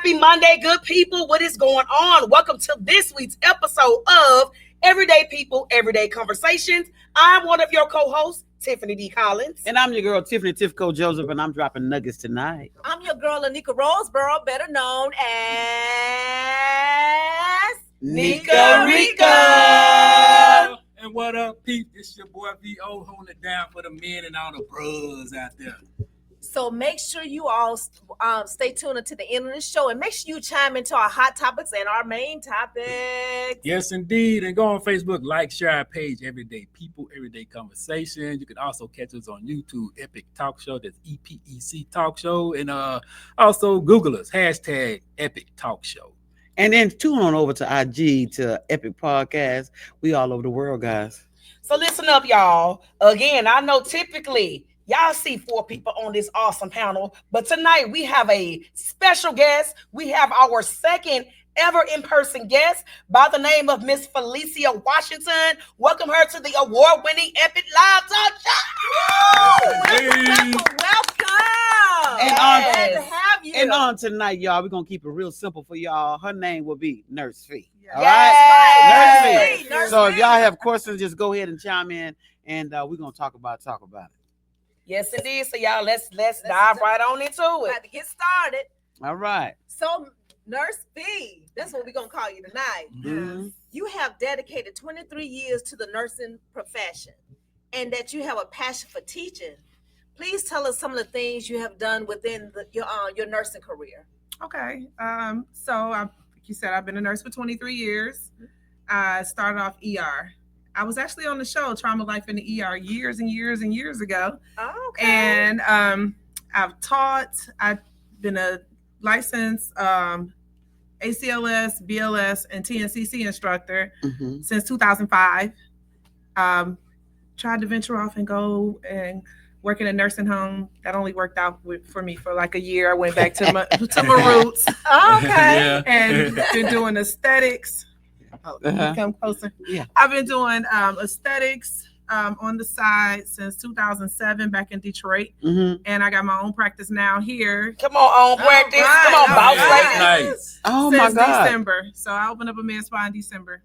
Happy Monday, good people. What is going on? Welcome to this week's episode of Everyday People, Everyday Conversations. I'm one of your co-hosts, Tiffany D. Collins. And I'm your girl, Tiffany Tifco Joseph, and I'm dropping nuggets tonight. I'm your girl, Anika Roseboro, better known as Nika Rica. And what up, Pete? It's your boy V.O. holding it down for the men and all the bros out there. So make sure you all stay tuned until the end of the show, and make sure you chime into our hot topics and our main topics. Yes, indeed. And go on Facebook, like, share our page, Everyday People, Everyday Conversation. You can also catch us on YouTube, Epic Talk Show. That's EPEC Talk Show. And also Google us, hashtag Epic Talk Show. And then tune on over to IG to Epic Podcast. We all over the world, guys. So listen up, y'all. Again, I know typically y'all see 4 people on this awesome panel, but tonight we have a special guest. We have our second ever in-person guest by the name of Miss Felicia Washington. Welcome her to the award-winning Epic Live Talk Show. Welcome. Yes. Glad to have you. And on tonight, y'all, we're going to keep it real simple for y'all. Her name will be Nurse Fee. Yes. All Yes. right? Nurse Nurse Fee. Fee. So if y'all have questions, just go ahead and chime in, and we're going to talk about it. Yes, indeed. So y'all, let's dive right on into it. About to get started. All right. So, Nurse B, that's what we're going to call you tonight. Mhm. You have dedicated 23 years to the nursing profession, and that you have a passion for teaching. Please tell us some of the things you have done within your nursing career. Okay. Like you said, I've been a nurse for 23 years. I started off ER. I was actually on the show Trauma Life in the ER years and years and years ago. Oh, okay. And I've taught. I've been a licensed ACLS, BLS, and TNCC instructor since 2005. Tried to venture off and go and work in a nursing home. That only worked out for me for like a year. I went back to my roots. Okay. Yeah. And been doing aesthetics. Come closer. Yeah. I've been doing aesthetics on the side since 2007 back in Detroit. Mm-hmm. And I got my own practice now here Come on, practice. right, Come on, all boss right. lady. Nice. Oh, since my God. December. So I opened up a med spa in December.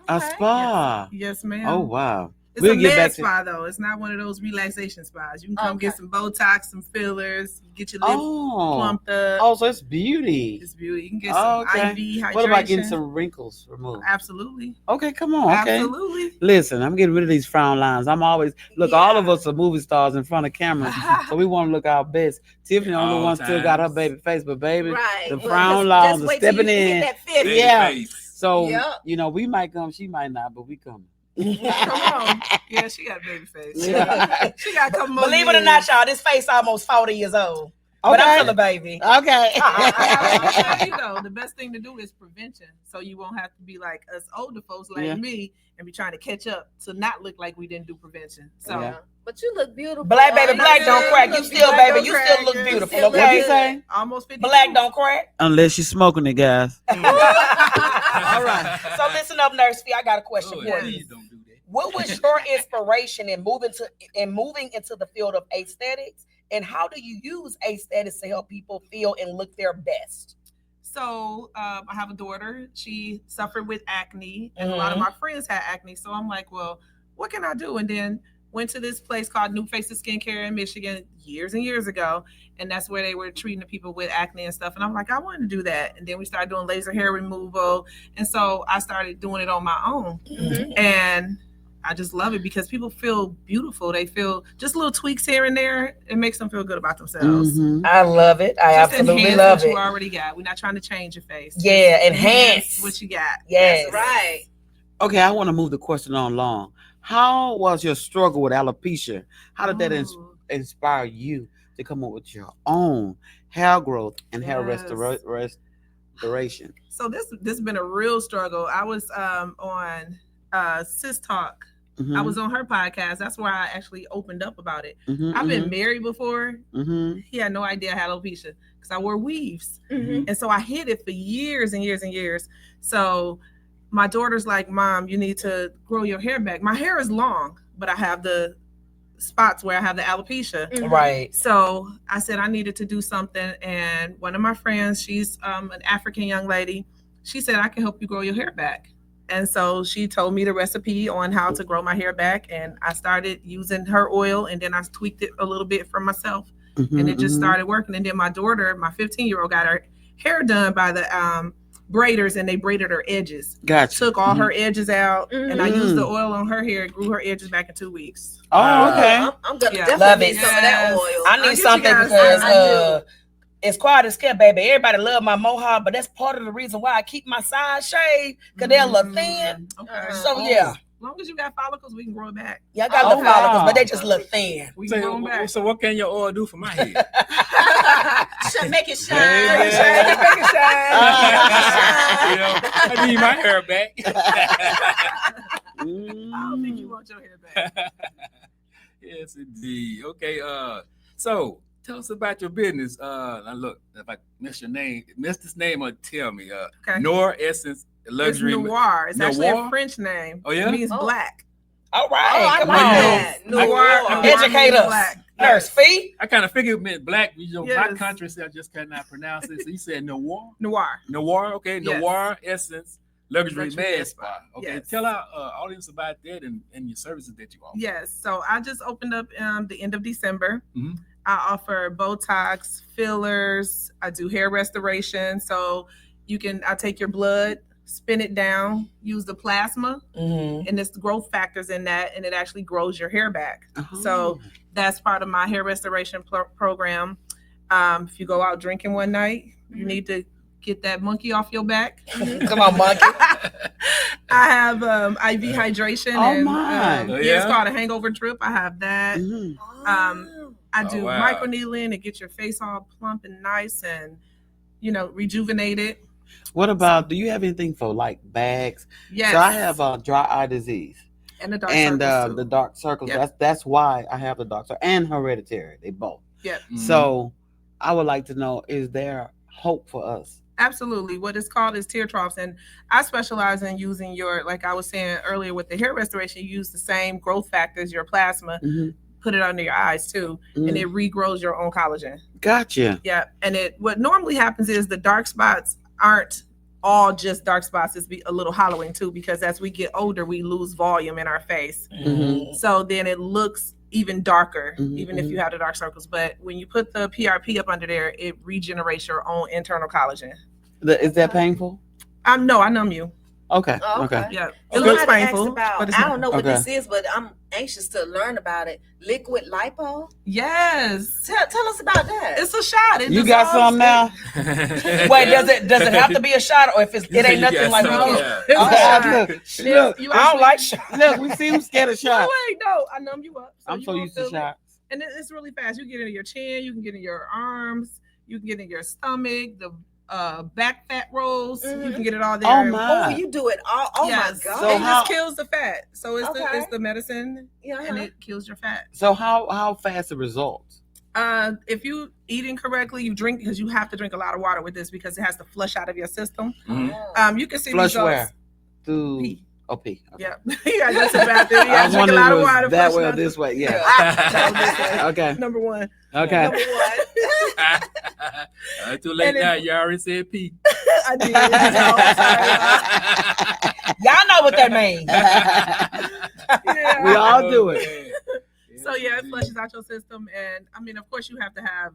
A spa. Yes, ma'am. Oh, wow. It's We'll a get med back to- spa though. It's not one of those relaxation spas. You can come Okay. get some Botox, some fillers, get your lips plumped up. Oh, so it's beauty. It's beauty. You can get some Okay. IV hydration. What about getting some wrinkles removed? Absolutely. Okay, come on. Okay. Absolutely. Listen, I'm getting rid of these frown lines. I'm always all of us are movie stars in front of cameras, so we want to look our best. Tiffany, the only All one still got her times. baby face, but baby, Right. the Well, frown just lines are wait till stepping you in. hit that 50. Baby Yeah. face. So Yep. we might come, she might not, but we coming. Come on. Yeah, she got a baby face. Yeah. She got a couple more Believe it or years. not, y'all, this face almost 40 years old. But I'm still a baby. Okay. I tell you though, the best thing to do is prevention. So you won't have to be like us older folks like Yeah. me and be trying to catch up to not look like we didn't do prevention. So Yeah. But you look beautiful. Black baby, black don't crack. You still, Black baby, don't you still crack. look You beautiful, still What'd you okay? say? almost 50. Black don't crack. Unless you're smoking it, guys. All right. So listen up, Nurse Fee. I got a question Oh, for you. please don't do that. What was your inspiration in moving into the field of aesthetics, and how do you use aesthetics to help people feel and look their best? So I have a daughter. She suffered with acne, and a lot of my friends had acne. So I'm like, well, what can I do? And then went to this place called New Faces Skincare in Michigan years and years ago, and that's where they were treating the people with acne and stuff. And I'm like, I want to do that. And then we started doing laser hair removal, and so I started doing it on my own, and I just love it because people feel beautiful. They feel just little tweaks here and there. It makes them feel good about themselves. Mhm. I love it. I Just absolutely enhance love what you it. already got. We're not trying to change your face. Yeah, Just enhance. what you got. Yes. That's right. Okay, I want to move the question on long. How was your struggle with alopecia? How did that Ooh. inspire you to come up with your own hair growth and hair Yes. restoration? So this has been a real struggle. I was on Sis Talk. Mhm, I was on her podcast. That's where I actually opened up about it. mhm, I've been married before. mhm. He had no idea I had alopecia because I wore weaves. Mhm. And so I hid it for years and years and years. So my daughter's like, Mom, you need to grow your hair back. My hair is long, but I have the spots where I have the alopecia. Mhm. Right. So I said I needed to do something, and one of my friends, she's an African young lady, she said I can help you grow your hair back. And so she told me the recipe on how to grow my hair back, and I started using her oil, and then I tweaked it a little bit for myself, and it just started working. And then my daughter, my 15-year-old, got her hair done by the braiders, and they braided her edges. Gotcha. Took all her edges out, and I used the oil on her hair. It grew her edges back in 2 weeks. Oh, okay. I'm gonna Yeah. Love definitely it. need some of that Yes. oil. I I'll need get you something guys because some. I it's quiet as kept, baby. Everybody love my mohawk, but that's part of the reason why I keep my sides shaved, because they're a little thin. Okay. So yeah. As long as you got follicles, we can grow it back. Yeah, I got Oh, little follicles, wow. but they just look thin. We can grow them So, back. so what can your oil do for my head? Make it shine. Make it shine. Make it shine. You know, I need my hair back. I don't think you want your hair back. Yes, indeed. Okay. So tell us about your business. Now look, if I miss your name, miss this name, or tell me. Okay. Noir Essence Luxury. It's noir. It's actually Noir? a French name. Oh, yeah? It means Oh. black. All Oh, right, I come like on. that. Noir. Noir. Educate means us. black. Nurse Fee. I kind of figured it meant black. You know, my Yes. country said I just cannot pronounce it. So you said Noir. Noir. Noir, okay. Yes. Noir Essence Luxury Luxury Med Med Spa. Spa. Okay, Yes. tell our audience about that and your services that you offer. Yes. So I just opened up the end of December. Mhm. I offer Botox, fillers. I do hair restoration. So I take your blood, spin it down, use the plasma, Mm-hmm. and it's the growth factors in that, and it actually grows your hair back. Oh. So that's part of my hair restoration program. If you go out drinking one night, you need to get that monkey off your back. Come on, monkey. I have IV hydration, Oh, and my. Oh, it's yeah? called a hangover drip. I have that. Mhm. I Oh, do wow. microneedling to get your face all plump and nice, and rejuvenated. What about? Do you have anything for like bags? Yes. So I have dry eye disease and the dark and circles too. the dark circles. Yep. That's why I have the dark circle and hereditary. They both. Yep. Mhm. So I would like to know: is there hope for us? Absolutely. What it's called is tear troughs. And I specialize in using like I was saying earlier with the hair restoration, you use the same growth factors, your plasma, Mhm. put it under your eyes too, and it regrows your own collagen. Gotcha. Yeah. And what normally happens is the dark spots aren't all just dark spots. It's a little hollowing too, because as we get older, we lose volume in our face. Mm-hmm. So then it looks even darker, Mhm, even if you have the dark circles. But when you put the PRP up under there, it regenerates your own internal collagen. Is that painful? No, I numb you. Okay. Oh, okay. Yeah, it Well, looks somebody asked painful, about, but it's I not. don't know what Okay. this is, but I'm anxious to learn about it. Liquid lipo. Yes, Tell us about that. it's a shot. It You got dissolves some now? Wait, does it have to be a shot, or if it You ain't got nothing like some, we yeah. It's a Oh, shot. look, You I don't actually- like shots. look, we see who's scared of shots. Wait, no, I numb you up. I'm you so won't used to feel it. shots. And it's really fast. You get in your chin, you can get in your arms, you can get in your stomach, the back fat rolls. You Mhm. can get it all there. Oh my! Oh, you do it all. Oh Yes. my So god. it how- just kills the fat. So it's Okay. it's the medicine, Yeah, and it kills your fat. So how fast the results? If you eating correctly, you drink, because you have to drink a lot of water with this because it has to flush out of your system. Mhm. You can see Flush results. where? Through Pee. Pee. Okay. Yeah, you gotta go to the bathroom. You I gotta was drink a wondering lot if of it water. was that flush way or out. this way. Yeah. Yeah. Okay. Number one. Okay. Number one. Too late And it- now. You already said P. I did. Y'all know what that means. Yeah. We all do it. So yeah, it flushes out your system, and I mean, of course, you have to have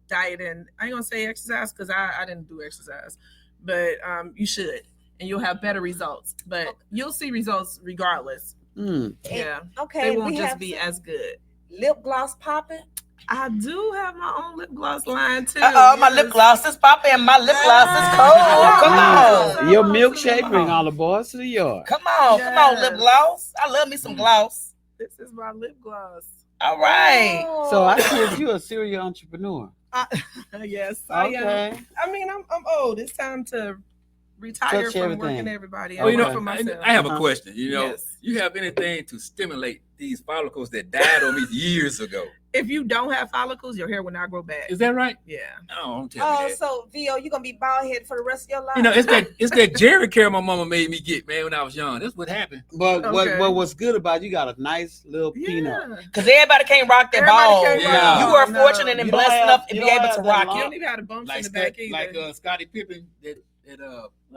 diet, and I ain't gonna say exercise because I didn't do exercise, but you should, and you'll have better results. But you'll see results regardless. Mm. Yeah, Okay. they won't we just have be some as good. lip gloss popping. I do have my own lip gloss line too. My lip gloss is popping. My lip gloss is cold. Come on. Your milkshake bring all the boys to the yard. Come on, Yes. lip gloss. I love me some gloss. This is my lip gloss. All right. So I see you a serial entrepreneur. Yes, I am. Okay. I mean, I'm old. It's time to retire Touch from everything. working everybody. Well, you work know, for myself. I have a Uh-huh. question. Yes. You have anything to stimulate these follicles that died on me years ago? If you don't have follicles, your hair will not grow back. Is that right? Yeah. Oh, don't tell me Oh, that. so Vio, you gonna be bald headed for the rest of your life? You know, it's that Jerry care my mama made me get, man, when I was young. That's what happened. But Okay. what's good about you got a nice little peanut. Yeah. Because everybody can't rock their Everybody ball. can't rock You it. were No. fortunate and You don't blessed have- enough to you be don't able have to that rock You long- don't even have the bumps Like in the back either. Scottie Pippen, that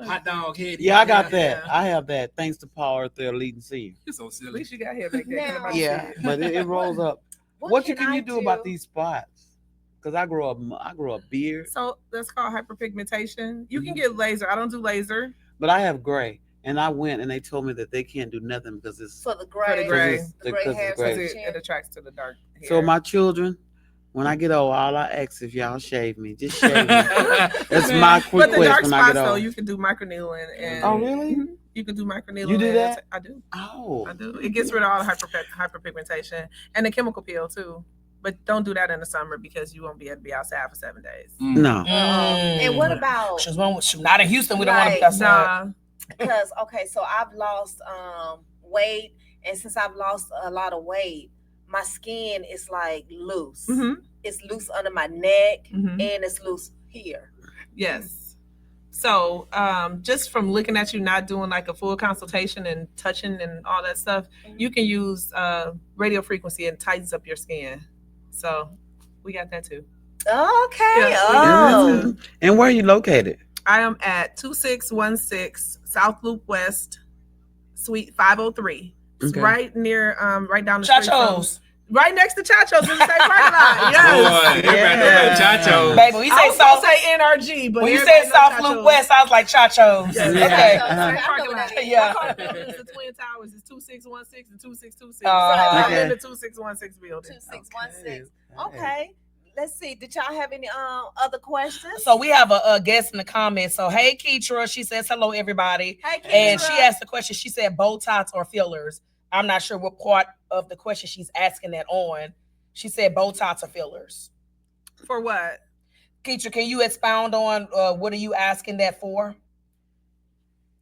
hot dog head. Yeah, I got Yeah. that. I have that. Thanks to Paul Eartha leading seed. You're so At silly. least you got hair back there. Now- Yeah, but it rolls up. What can I you do about these spots? Because I grow a beard, So that's called hyperpigmentation. You can Mhm. get laser. I don't do laser. but I have gray. And I went and they told me that they can't do nothing because it's for the For the gray, gray. the gray Because hair. it's gray. Because it attracts to the dark hair. so my children. When I get old, all I ask if y'all shave me, just shave me. That's Man, my But quick the dark when I spots get though, old. you can do microneedling and Oh, really? Mhm. You can do microneedling. You do and that? I do. Oh, I do. It gets rid of all the hyperpigmentation and the chemical peel too. But don't do that in the summer because you won't be able to be outside for 7 days. no. And what about She's wrong with shoot. Not in Houston. We don't want to be Like, outside. Nah. because okay, so I've lost weight, and since I've lost a lot of weight, my skin is like loose. hmm It's loose under my neck hmm and it's loose here. Yes. So just from looking at you not doing like a full consultation and touching and all that stuff, you can use radio frequency and tightens up your skin. So we got that too. Okay. Yeah, Oh. And where are you located? I am at 2616 South Loop West, Suite 503. It's Okay. right near, right down the street from, Chachos. right next to Chacho's in the same parking lot. Yes. Boy, everybody know about Chacho. Baby, we I say was gonna South. say NRG, but When you everybody said knows South Chacho's. Loop West, I was like Chachos. Yeah. Okay. So, Uh-huh. I know Parking what lot. that is. Yeah. My car building is the Twin Towers. It's 2616 and 2626. Uh-huh. I'm Okay. in the 2616 building. 2616. Okay. Let's see. Did y'all have any other questions? So we have a guest in the comments. So hey Keitra, she says hello everybody. Hey, And Keitra. she asked the question, she said Botox or fillers. I'm not sure what part of the question she's asking that on. She said Botox or fillers. For what? Keitra, can you expound on what are you asking that for?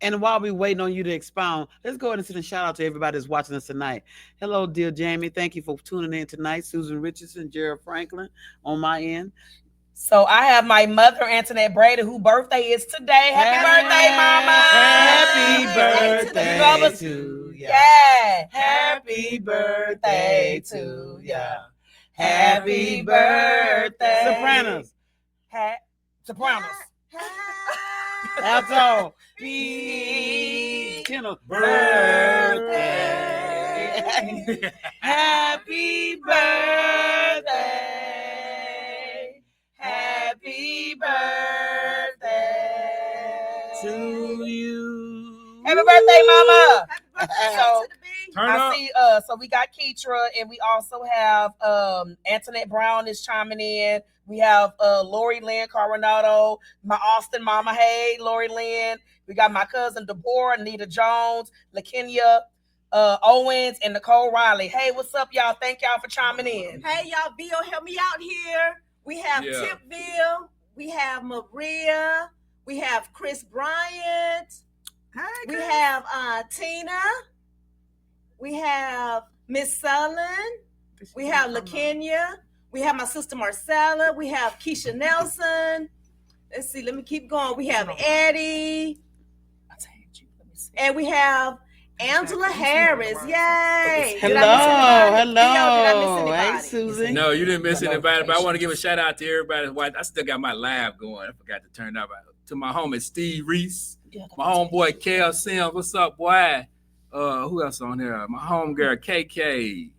And while we waiting on you to expound, let's go ahead and send a shout out to everybody that's watching us tonight. Hello, dear Jamie. Thank you for tuning in tonight. Susan Richardson, Jared Franklin on my end. So I have my mother, Antoinette Brady, whose birthday is today. Happy birthday, mama! Happy birthday birthday to to ya. Yeah. Happy birthday to ya. Happy birthday. Sopranos. Sopranos. That's all. Tenor. Birthday. Happy birthday. Happy birthday To you. Happy birthday, mama. Happy birthday So- to the bee. Turn I up. see so we got Keitra and we also have Antoinette Brown is chiming in. We have Lori Lynn Coronado, my Austin mama. Hey, Lori Lynn. We got my cousin Deborah, Anita Jones, LaKenya Owens, and Nicole Riley. Hey, what's up, y'all? Thank y'all for chiming in. Hey, y'all, Bill, help me out here. We have Yeah. Tipville. We have Maria. We have Chris Bryant. Hey, We girl. have Tina. We have Miss Sullen. We have LaKenya. We have my sister Marcella. We have Keisha Nelson. Let's see. Let me keep going. We have Eddie. And we have Angela Harris. Yay. Did I miss anybody? Theo, did I miss Hello. Hey, anybody? Susan. No, you didn't miss anybody, but I want to give a shout out to everybody that's watching. I still got my live going. I forgot to turn it up. To my homie Steve Reese, my homeboy Kel Sims. What's up, boy? Who else on here? My homegirl KK.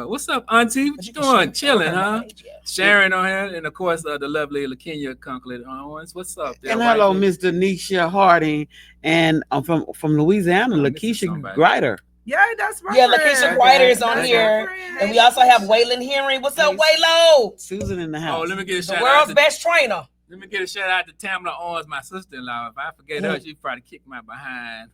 What's up, Auntie? What you doing? Chilling, huh? Sharon on here, and of course the lovely LaKenya Conklin Owens. What's up there? And hello, wifey? Miss Denisha Harding, and I'm from Louisiana, I'm missing Lakeisha somebody. Grider. Yeah, that's my Yeah, friend. LaKeisha Grider is on That's here. my friend. And we also have Waylon Henry. What's up, Waylo? Susan in the Oh, house. let me get a The shout out. world's To, best trainer. let me get a shout out to Tamla Owens, my sister-in-law. If I forget her, she'd probably kick my behind.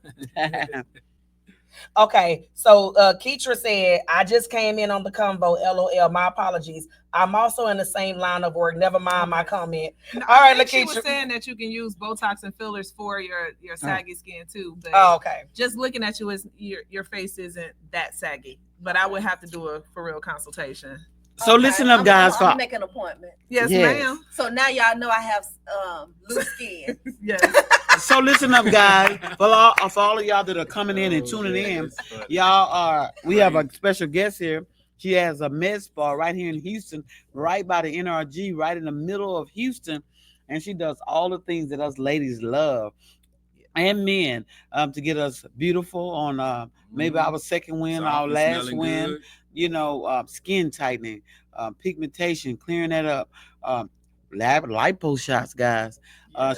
Okay, so Keitra said, I just came in on the convo, LOL, my apologies. I'm also in the same line of work. Never mind my comment. No, All right, I think she LaKeisha. was saying that you can use Botox and fillers for your saggy skin too. But Oh, okay. just looking at you, is your face isn't that saggy. But I would have to do a for real consultation. So listen up, guys. I'm make an appointment. Yes, Yes. ma'am. So now y'all know I have loose skin. Yes. So listen up, guys. For all of y'all that are coming in and tuning in, we have a special guest here. She has a med spa right here in Houston, right by the NRG, right in the middle of Houston, and she does all the things that us ladies love and men to get us beautiful on maybe our second win, our last win. Skin tightening, pigmentation, clearing that up, lipo shots, guys.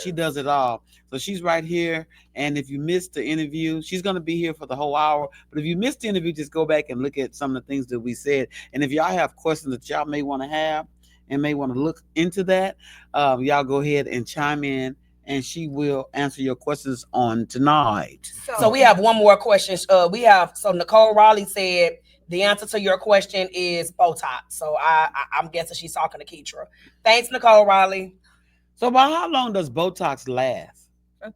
She does it all. So she's right here. And if you missed the interview, she's going to be here for the whole hour. But if you missed the interview, just go back and look at some of the things that we said. And if y'all have questions that y'all may want to have and may want to look into that, y'all go ahead and chime in, and she will answer your questions on tonight. So we have one more question. So Nicole Raleigh said the answer to your question is Botox. So I'm guessing she's talking to Keitra. Thanks, Nicole Raleigh. So about how long does Botox last?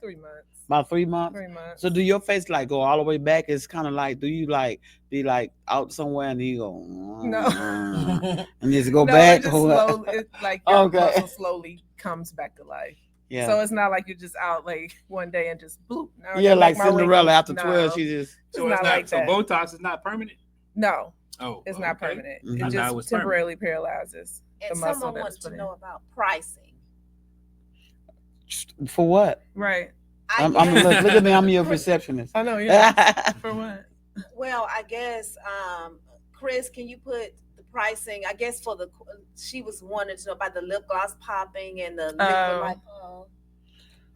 3 months. About 3 months? 3 months. So do your face like go all the way back? It's kind of like, do you like be like out somewhere and you go No. and just go No, back? it just slowly, it's like your Okay. muscle slowly comes back to life. Yeah. So it's not like you're just out like one day and just bloop. Now I Yeah, gotta like make my Cinderella wrinkles. after 12, she just So It's it's not not like so that. Botox is not permanent. No, Oh, it's not okay. permanent. Mhm. It I thought it was just temporarily paralyzes And the muscle someone that wants was to put in. know about pricing. for what? Right. I'm look at me, I'm your receptionist. I know. Yeah. For what? Well, I guess, Chris, can you put the pricing? I guess she was wanting to know about the lip gloss popping and the liquid lipo.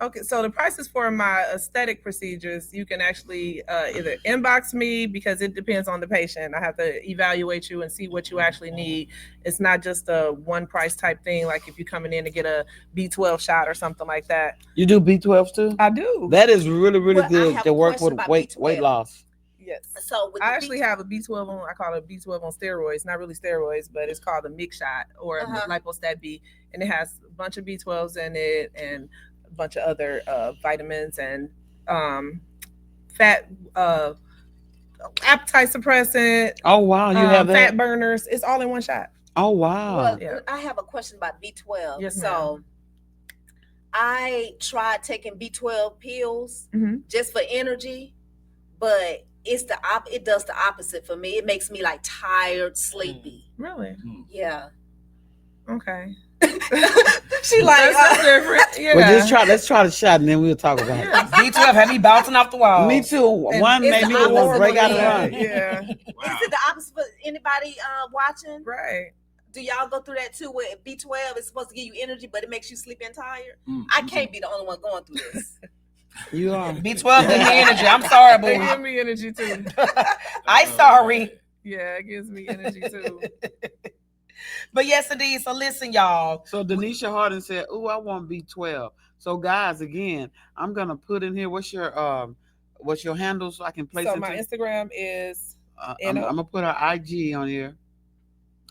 Okay, so the prices for my aesthetic procedures, you can actually either inbox me because it depends on the patient. I have to evaluate you and see what you actually need. It's not just a one price type thing, like if you're coming in to get a B12 shot or something like that. You do B12s too? I do. That is really, really Well, I good have to a work question with about weight B12. loss. Yes. So with I the actually have a B12 on, I call it a B12 on steroids, not really steroids, but it's called a mix shot or a lipostat B. And it has a bunch of B12s in it and a bunch of other vitamins and fat appetite suppressant. Oh wow, you have that? Fat burners. It's all in one shot. Oh wow. Well, Yeah. I have a question about B12. Yes, so I tried taking B12 pills Mhm. just for energy, but it does the opposite for me. It makes me like tired, sleepy. Really? Yeah. Okay. She like That's different. Yeah. Well, let's try the shot and then we'll talk about it. Yeah. B12 had me bouncing off the wall. Me too. And One it's made the me want to opposite break of out and me. run. Yeah. Is it the opposite for anybody watching? Right. Do y'all go through that too where B12 is supposed to give you energy, but it makes you sleepy and tired? Mm-hmm. I can't be the only one going through this. You are. B12 give me energy. I'm sorry, It gives boo. me energy too. I sorry. Yeah, it gives me energy too. But yes, indeed. So listen, y'all. So Denisha Harden said, "Ooh, I want B12." So guys, again, I'm gonna put in here what's your handle so I can place So it. my Instagram is I'm gonna put her IG on here.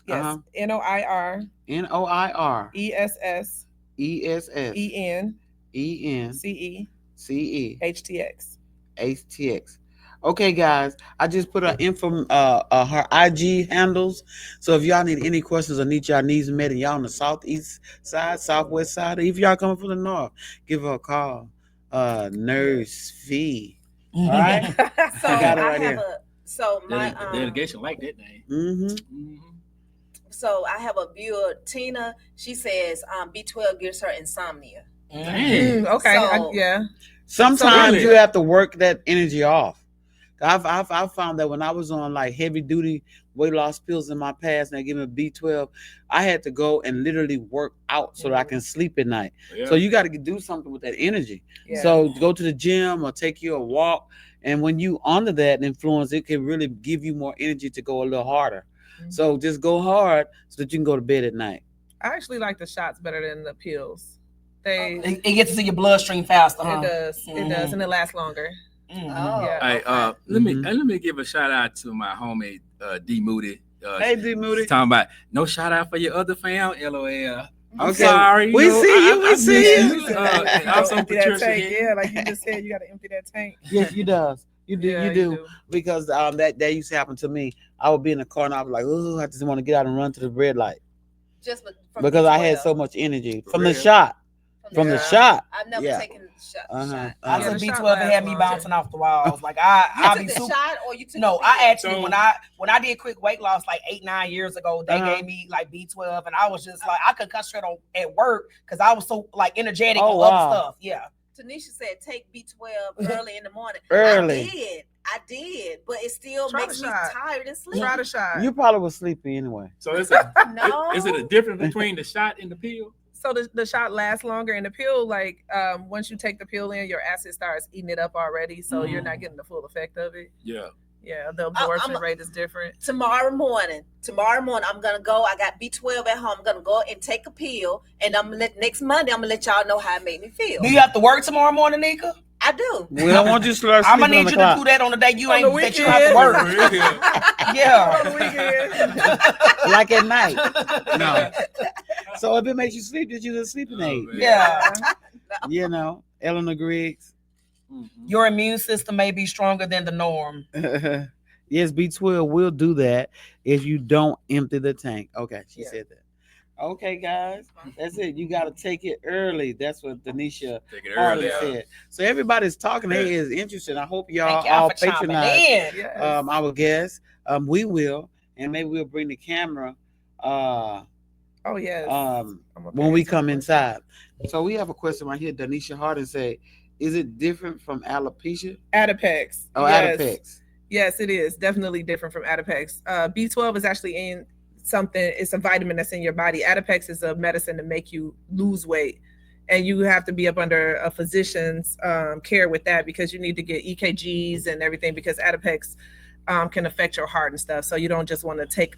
yes, NOIR NOIR ESS ESS ENCE CE HTX. HTX. Okay, guys, I just put her her IG handles. So if y'all need any questions or need y'all needs met and y'all on the southeast side, southwest side, or if y'all coming from the north, give her a call. Nurse Fee. All right. So I got it right have here. The delegation like that name. Mm-hmm. So I have a viewer, Tina. She says B12 gives her insomnia. Dang. Okay. So- Yeah. Sometimes really- you have to work that energy off. I've found that when I was on like heavy duty weight loss pills in my past and they give me B12, I had to go and literally work out so that I can sleep at night. Yeah. So you got to do something with that energy. Yeah. So go to the gym or take you a walk. And when you under that influence, it can really give you more energy to go a little harder. Mhm. So just go hard so that you can go to bed at night. I actually like the shots better than the pills. They It gets into your bloodstream faster, huh? it does. It does, and it lasts longer. Mhm. Oh, Yeah. Hey, okay. let me give a shout out to my homie D Moody. Hey, D. Moody. She's talking about no shout out for your other fam. LOL. I'm Okay. sorry. We see you, we see you. And also Empty that Patricia tank. here. Yeah, like you just said, you got to empty that tank. Yes, you does. You do, Yeah, you do. Because that used to happen to me. I would be in the car and I was like, oh, I just want to get out and run to the red light Just from because I B12. had so much energy For from the real? shot. From the Yeah. shot. I've never Yeah. taken the shot. Uh-huh. I Yeah, took the shot B12 and had lasts me longer. bouncing off the walls. Like I You be took the super. shot or you took No, the I pill? actually So- when I did quick weight loss like 8-9 years ago, they Uh-huh. gave me like B12, and I was just like I could concentrate on at work because I was so like energetic Oh, on wow. other stuff. Yeah, Tanisha said take B12 early in the morning. Early. I did, but it still Try makes the me shot. tired and sleepy. Try the shot. You probably was sleepy anyway. So is it No. is it a difference between the shot and the pill? So the shot lasts longer, and the pill, like once you take the pill in, your acid starts eating it up already, so you're not getting the full effect of it. Yeah. Yeah, the absorption I'm- rate is different. Tomorrow morning, I'm gonna go. I got B12 at home. I'm gonna go and take a pill, and next Monday I'm gonna let y'all know how it made me feel. do you have to work tomorrow morning, Nika? I do. We don't want you to start I'm sleeping gonna on need the you clock. to do that on the day you On ain't the that you have to weekend. work. On the Yeah. weekend. Like at night. No. So if it makes you sleep, that you just sleeping Oh, aid. man. Yeah. You know, Eleanor Griggs. Mhm. Your immune system may be stronger than the norm. Yes, B12 will do that if you don't empty the tank. Okay, she said that. Okay, guys, that's it. You got to take it early. That's what Denisha Take it Harley early. said. So everybody's talking. They is interested. I hope y'all Thank y'all all for chomping patronize in. Yes. our guests. We will, and maybe we'll bring the camera Oh yes. um, I'm gonna when pay we attention. come inside. So we have a question right here. Denisha Harden say, "Is it different from alopecia?" Adipex. Oh, Yes. Adipex. Yes, it is definitely different from Adipex. B12 is actually in something. It's a vitamin that's in your body. Adipex is a medicine to make you lose weight, and you have to be up under a physician's care with that because you need to get EKGs and everything because Adipex can affect your heart and stuff. So you don't just want to take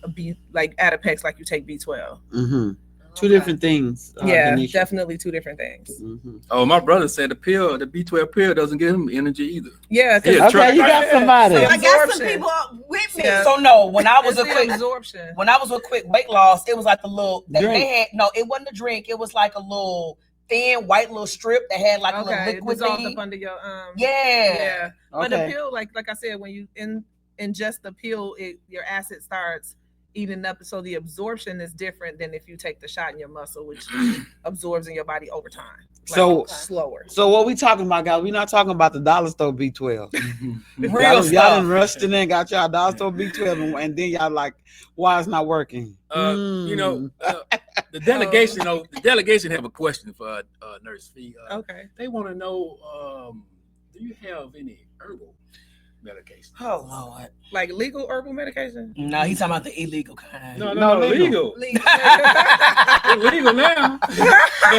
like Adipex like you take B12. Mm-hmm. Two Okay. different things. Yeah, Denisha. definitely two different things. Mm-hmm. Oh, my brother said the B12 pill doesn't give him energy either. Yeah, Yeah, Okay, you got somebody. So I got some absorption. people with me. Yeah. So no, when I was It's a the quick absorption. weight loss, it was like the little they Drink. had no, it wasn't a drink. It was like a little thin white little strip that had like a Okay, little it liquid dissolved thing. up under your Yeah. yeah. But the Okay. pill, like I said, when you ingest the pill, your acid starts eating up. So the absorption is different than if you take the shot in your muscle, which absorbs in your body over time. Like, So, slower. so what we talking about, guys? We're not talking about the dollar store B12. Real Y'all stuff. done rushed in and got y'all dollar store B12, and then y'all like, why it's not working? You know, the delegation. The delegation have a question for Nurse Fee. Okay. They want to know, do you have any herbal medication? Oh Lord. Like legal herbal medication? No, he's talking about the illegal kind. No, legal. legal. Illegal now.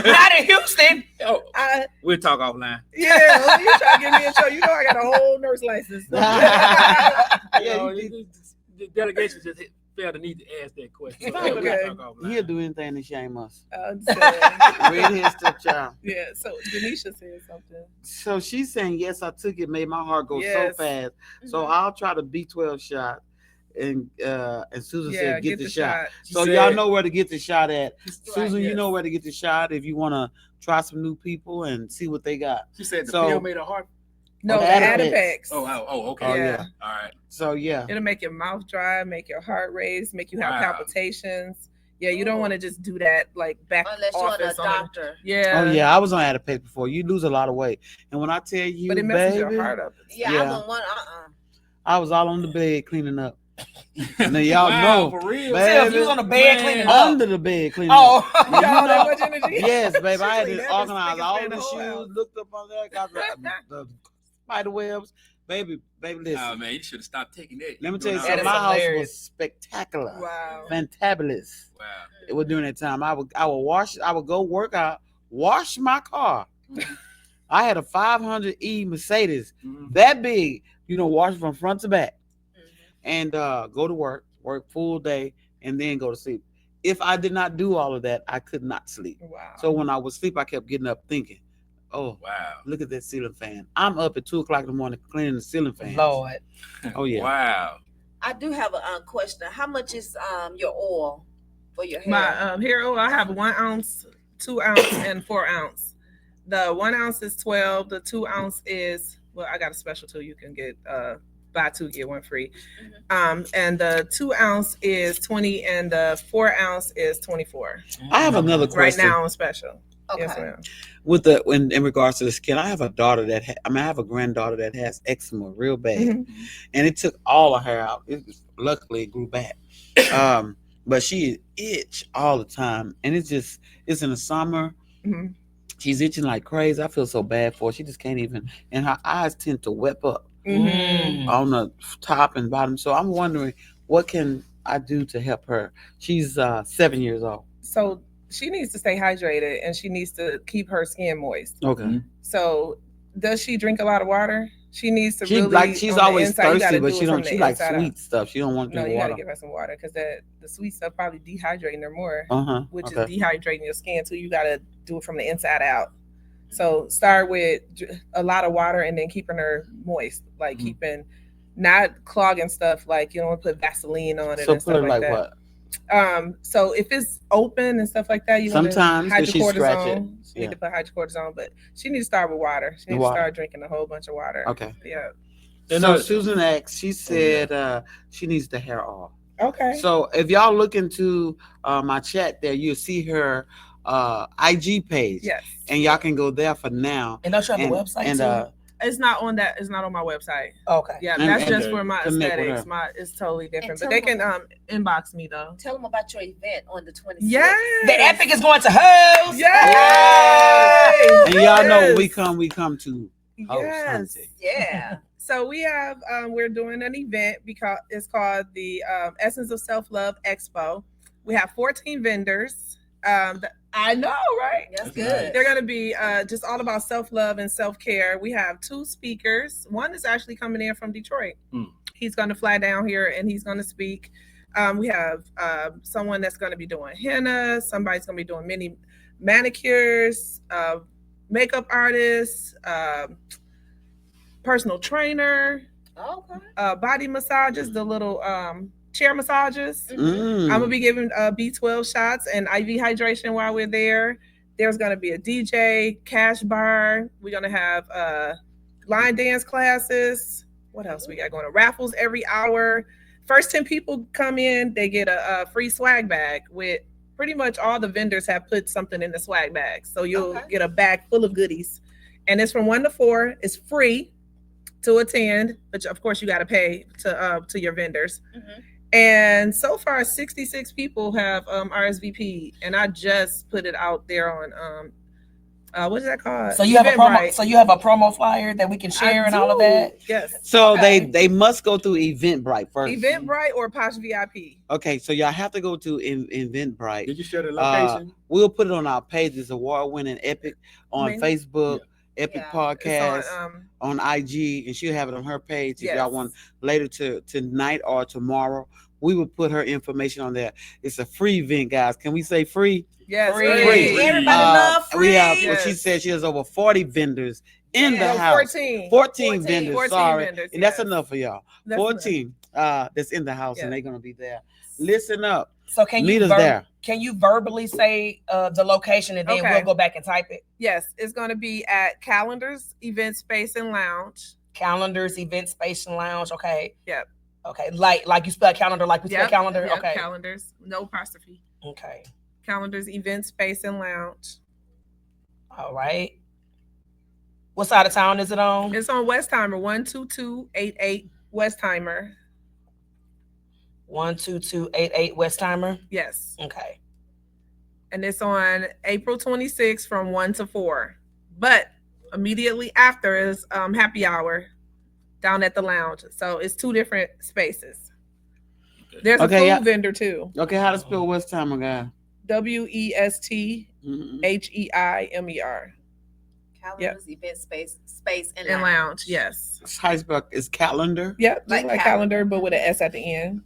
Not in Houston. Oh, I, we'll talk offline. yeah, you try to give me a show. You know I got a whole nurse license. Yeah, The delegation just felt the need to ask that question. Okay. We'll talk offline. He'll do anything to shame us. So, Redhead stepchild. yeah, so Denisha said something. So she's saying, yes, I took it, made my heart go so Yes. fast. So I'll try the B12 shot. And Susan Yeah, said, get the shot. She So said- y'all know where to get the shot at. Susan, you yes. know where to get the shot if you want to try some new people and see what they got. She said the So- pill made her heart. No, Oh, the Adipex. Adipex. Oh, okay. Oh, Yeah. yeah. All right. So yeah. It'll make your mouth dry, make your heart race, make you have Wow. palpitations. Yeah, you don't want to just do that like back Unless you're on a office on a- doctor. Yeah. Oh yeah, I was on Adipex before. You lose a lot of weight. And when I tell you, But it messes baby, your heart up. Yeah, Yeah. I wouldn't want I was all on the bed cleaning up. Now y'all Wow, know, for real. baby. Still, if you was on the bed Man. cleaning up. under the bed cleaning up. Oh. You got all that know- much energy? Yes, baby. I had She to never organize speaks all in the the whole shoes, house. looked up on there, got the spider webs. Baby, listen. Oh man, you should have stopped taking that. Let me tell you That something. is My house hilarious. was spectacular, Wow. fantabulous. Wow. It was during that time. I would wash. I would go work out, wash my car. I had a 500E Mercedes, Mhm. that big. You know, wash from front to back, and go to work full day, and then go to sleep. If I did not do all of that, I could not sleep. Wow. So when I would sleep, I kept getting up thinking, "Oh, Wow. look at that ceiling fan." I'm up at 2:00 in the morning cleaning the ceiling fan. Lord. Oh yeah. Wow. I do have a question. How much is your oil for your hair? My hair oil, I have 1 ounce, 2 ounce, and 4 ounce. The 1 ounce is 12. The 2 ounce is well, I got a special too. You can get buy 2 get 1 free. And the 2 ounce is 20, and the 4 ounce is 24. I have another Right question. now on special. Okay. Yes, ma'am. With the in regards to the skin, I have a daughter that I have a granddaughter that has eczema real bad, Mhm. and it took all of her out. Luckily, it grew back. But she itch all the time, and it's in the summer. Mhm. She's itching like crazy. I feel so bad for her. She just can't even, and her eyes tend to wet up Mhm. on the top and bottom. So I'm wondering, what can I do to help her? She's 7 years old. So she needs to stay hydrated, and she needs to keep her skin moist. Okay. So does she drink a lot of water? She needs to She really. she's on the always inside, you gotta thirsty, but do she it from don't. the She likes inside out. sweet stuff. She don't want to No, drink you water. gotta give her some water because the sweet stuff probably dehydrating her more, which Okay. is dehydrating your skin too. You gotta do it from the inside out. So start with a lot of water and then keeping her moist, like keeping not clogging stuff. Like you don't want to put Vaseline on it So and put stuff her like like that. what? So if it's open and stuff like that, you Sometimes want if she scratch it, hydrocortisone. You need to put hydrocortisone, but she needs to start with water. She needs to start drinking a whole bunch of water. Okay. Yeah. So Susan asked. She said she needs the hair off. Okay. So if y'all look into my chat there, you'll see her IG page. Yes. And y'all can go there for now. And don't you have a website too? It's not on that. It's not on my website. Okay. Yeah, And- that's and just for my connect with aesthetics. her. It's totally different. And But they tell can inbox me though. Tell them about your event on the 26th. Yes. The Epic is going to host. Yes. And y'all know when we come to host Yes. hunting. Yeah. So we have we're doing an event because it's called the Essence of Self Love Expo. We have 14 vendors. I know, right? That's good. They're going to be just all about self-love and self-care. We have 2 speakers. One is actually coming in from Detroit. He's going to fly down here and he's going to speak. We have someone that's going to be doing henna. Somebody's going to be doing mini manicures, makeup artists, personal trainer, body massages, the little chair massages. I'm gonna be giving B12 shots and IV hydration while we're there. There's gonna be a DJ, cash bar. We're gonna have line dance classes. What else we got going on? Raffles every hour. First 10 people come in, they get a free swag bag with pretty much all the vendors have put something in the swag bag. So you'll get a bag full of goodies. And it's from 1 to 4. It's free to attend, but of course you got to pay to your vendors. And so far, 66 people have RSVP, and I just put it out there on what is that called? So you have a promo. So you have a promo flyer that we can share and all of that. Yes. So they must go through Eventbrite first. Eventbrite or Posh VIP. Okay, so y'all have to go to Eventbrite. Did you share the location? We'll put it on our page. It's award-winning Epic on Facebook. Epic Podcast on IG, and she'll have it on her page if y'all want later tonight or tomorrow. We will put her information on there. It's a free event, guys. Can we say free? Yes, free. Everybody love free. We have. Well, she said she has over 40 vendors in the house. 14 vendors. 14 sorry, vendors, and that's enough for y'all. That's 14 that's in the house, and they're gonna be there. Listen up. So can Meet you us there. Can you verbally say the location and then we'll go back and type it? Yes, it's going to be at Calendars Event Space and Lounge. Calendars Event Space and Lounge. Okay. Yep. Okay. Like you spell calendar, like we spell calendar. Yep. Okay. Calendars, no apostrophe. Okay. Calendars Event Space and Lounge. All right. What side of town is it on? It's on Westheimer, 12288 Westheimer. 12288 Westheimer. Yes. Okay. And it's on April 26th from 1 to 4. But immediately after is happy hour down at the lounge. So it's 2 different spaces. There's a food vendor too. Okay, how to spell Westheimer, guy? Westheimer. Calendars, event space and lounge. Yes. How you spell? Is calendar? Yep, just like calendar, but with an S at the end.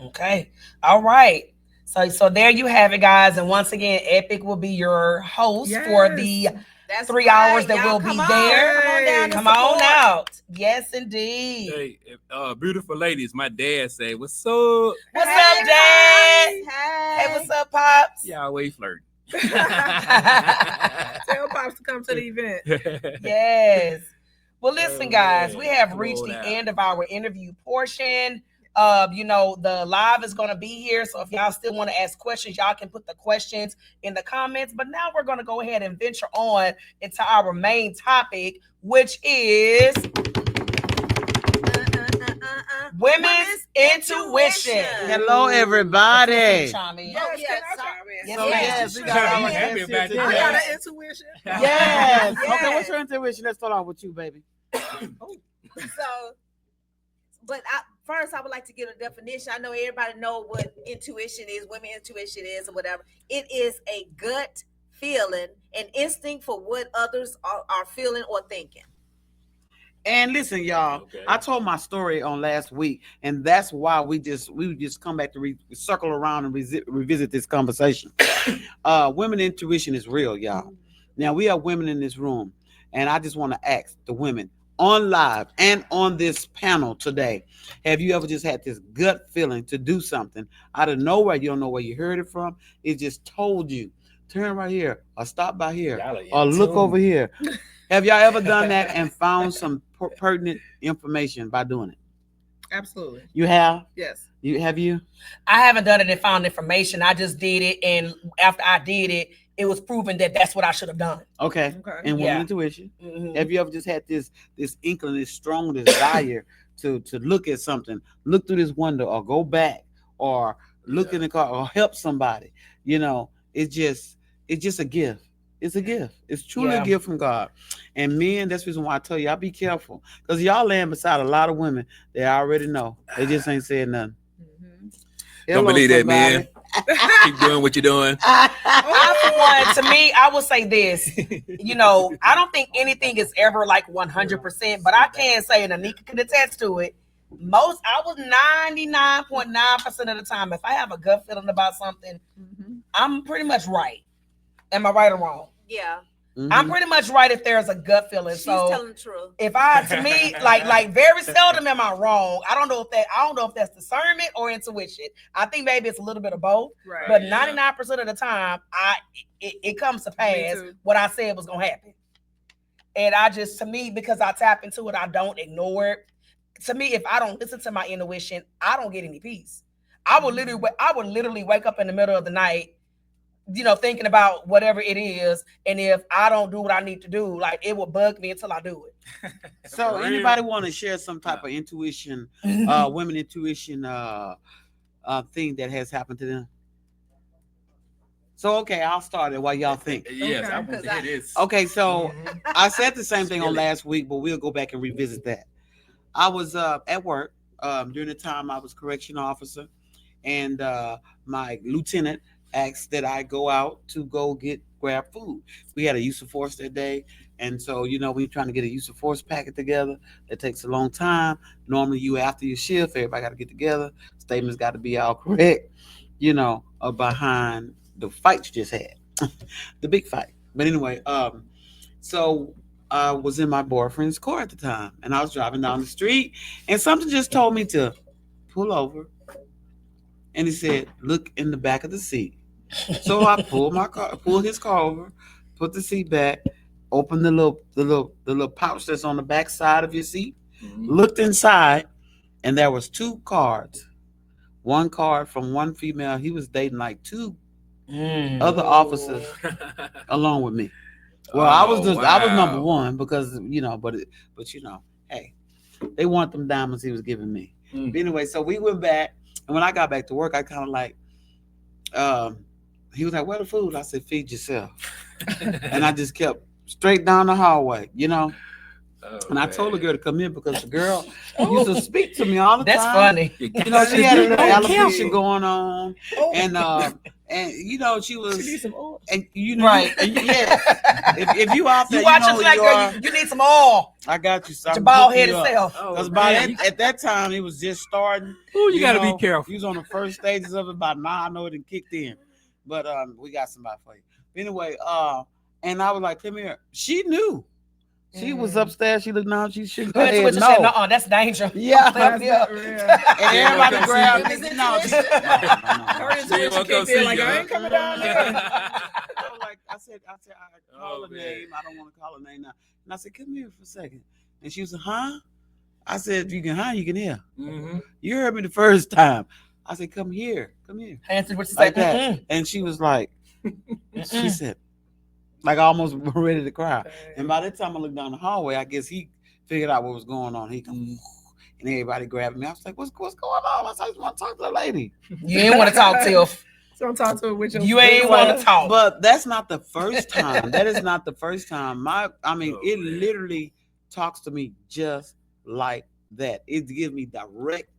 Okay. All right. So there you have it, guys. And once again, Epic will be your host for the 3 hours that we'll be there. Come on out. Yes, indeed. Hey, beautiful ladies. My dad say, "What's up?" What's up, Dad? Hey, what's up, Pops? Yeah, always flirting. Tell Pops to come to the event. Yes. Well, listen, Oh, guys, man. we have Come reached on the out. end of our interview portion. The live is going to be here. So if y'all still want to ask questions, y'all can put the questions in the comments. But now we're going to go ahead and venture on into our main topic, which is women's intuition. Hello, everybody. Chime in. Oh, Yes, yeah, can I so- chime in? Yes, So, yes, yes, you we sure got can. our Happy guests here about today. that. I got an intuition. Yes. Yes. Okay, what's your intuition? Let's start off with you, baby. So, but first, I would like to give a definition. I know everybody know what intuition is, women intuition is, or whatever. It is a gut feeling, an instinct for what others are feeling or thinking. And listen, y'all, Okay. I told my story on last week, and that's why we just come back to circle around and revisit this conversation. Women intuition is real, y'all. Now we have women in this room, and I just want to ask the women on live and on this panel today: have you ever just had this gut feeling to do something out of nowhere? You don't know where you heard it from. It just told you, turn right here, or stop by here, Y'all are in or look tune. over here. Have y'all ever done that and found some pertinent information by doing it? Absolutely. You have? Yes. You? I haven't done it and found information. I just did it, and after I did it, it was proven that that's what I should have done. Okay. Okay. And women Yeah. intuition. Mhm. Have you ever just had this inkling, this strong desire to look at something, look through this window, or go back, or look in the car, or help somebody? You know, it's just a gift. It's a gift. It's truly Yeah. a gift from God. And men, that's the reason why I tell y'all be careful. Because y'all laying beside a lot of women that already know. They just ain't saying nothing. Mhm. Don't believe that, man. Keep doing what you're doing. To me, I will say this. I don't think anything is ever like 100%, but I can say, and Anika can attest to it, I was 99.9% of the time, if I have a gut feeling about something, Mhm. I'm pretty much right. Am I right or wrong? Yeah, I'm pretty much right if there's a gut feeling. she's So telling the truth. to me, like very seldom am I wrong. I don't know if that's discernment or intuition. I think maybe it's a little bit of both. Right. But Yeah. 99% of the time, it comes to pass too. what I said was gonna happen. And to me, because I tap into it, I don't ignore it. To me, if I don't listen to my intuition, I don't get any peace. I would literally wake up in the middle of the night, thinking about whatever it is, and if I don't do what I need to do, like it will bug me until I do it. So For real? anybody want to share some type of intuition, women intuition thing that has happened to them? So okay, I'll start it while y'all think. Yes, Okay. I want to hear this. Okay, so Mhm. I said the same thing on Spill it. last week, but we'll go back and revisit that. I was at work during the time I was correctional officer, and my lieutenant asked that I go out to grab food. We had a use of force that day, and so when you're trying to get a use of force packet together, it takes a long time. Normally, you after your shift, everybody got to get together. Statements got to be all correct, behind the fight you just had, the big fight. But anyway, so I was in my boyfriend's car at the time, and I was driving down the street, and something just told me to pull over. And he said, "Look in the back of the seat." So I pulled his car over, put the seat back, opened the little pouch that's on the back side of your seat, Mhm. looked inside, and there was 2 cards. One card from one female. He was dating like 2 other officers along with me. Well, I was number wow. 1 because hey, they want them diamonds he was giving me. Mm. But anyway, so we went back, and when I got back to work, I kind of like, he was like, "Where the food?" I said, "Feed yourself," and I just kept straight down the hallway, Oh, And I told the man. girl to come in because the girl used to speak to me all the That's time. funny. She had a little alopecia careful. going on, Oh. and she was, She needs some oil. and Right. and yeah. If you out there, You watch know it like, you girl, are. you need some oil. I got you. So Your I'm bald hooking headed you up. self. Oh, Because man. at that time, it was just starting. Ooh, you got to be know, careful. He was on the first stages of it. By now, I know it kicked in. But we got somebody for you. Anyway, and I was like, "Come here." She knew. She was upstairs. She looked down. She shook her Good head. intuition No. said, "No, that's danger." Yeah. That's Yeah. not real. And everybody Come grabbed see me. you. No. Her She intuition won't come kicked in see like, you, I huh? ain't coming down there. I call her name. I don't want to call her name now. And I said, come here for a second. And she was like, huh? I said, you can hear. Mm-hmm. You heard me the first time. I said, come here. Answer what you Like said. that. And she was like, she said, like almost ready to cry. And by that time I looked down the hallway, I guess he figured out what was going on. He come and everybody grabbed me. I was like, what's going on? I just want to talk to the lady. You ain't want to talk, Tiff. So I'm talking to her with your. You ain't want to talk. But that's not the first time. That is not the first time. It literally talks to me just like that. It gives me direct